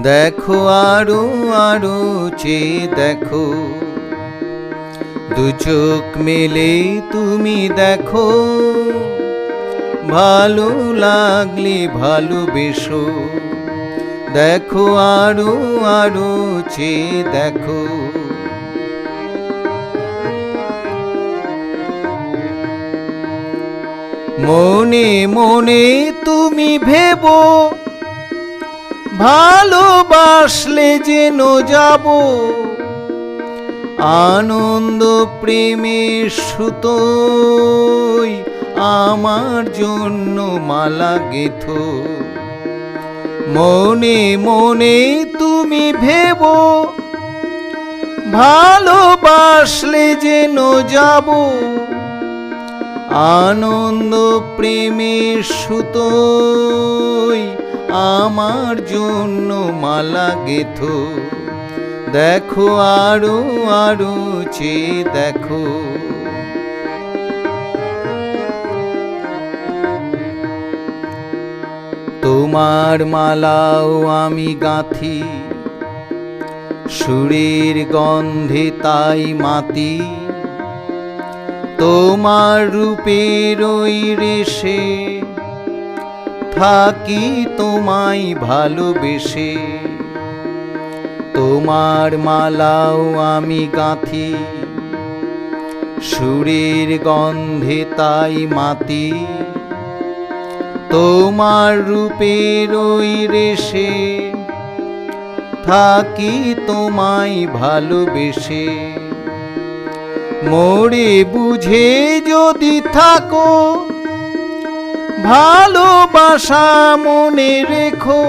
দেখো আরো আরো চেয়ে দেখো, দু চোখ মেলে তুমি দেখো, ভালো লাগলে ভালোবেসো। দেখো আরো আরো চেয়ে দেখো। মনে মনে তুমি ভেবো, ভালোবাসলে যেন যাব, আনন্দ প্রেমের সুতোয় আমার জন্য মালা গেথো। মনে মনে তুমি ভেবো, ভালোবাসলে যেন যাব, আনন্দ প্রেমের সুতোয় আমার জন্য মালা গেথো। দেখো আরো আরো চেয়ে দেখো। তোমার মালাও আমি গাঁথি, সুরের গন্ধে তাই মাতি, তোমার রূপের ওই রেশে থাকি তোমায় ভালোবেসে। তোমার মালাও আমি গাঁথি, সুরের গন্ধে তাই মাতি, তোমার রূপের ওই রেশে থাকি তোমায় ভালোবেসে। মোরে বুঝে যদি থাকো, ভালোবাসা মনে রেখো,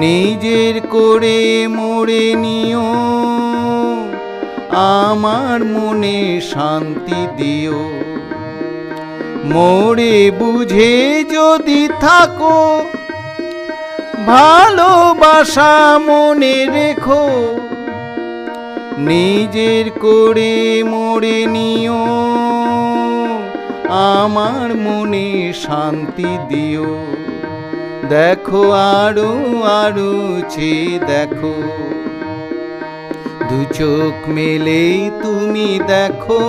নিজের করে মোরে নিও, আমার মনে শান্তি দিও। মোরে বুঝে যদি থাকো, ভালোবাসা মনে রেখো, নিজের করে মোরে নিও, আমার মনে শান্তি দিও। দেখো আরো আরো চেয়ে দেখো, দু চোখ মেলে তুমি দেখো,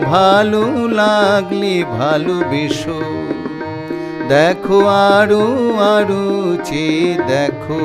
ভালো লাগলে ভালোবেসো। দেখো আরো আরো চেয়ে দেখো।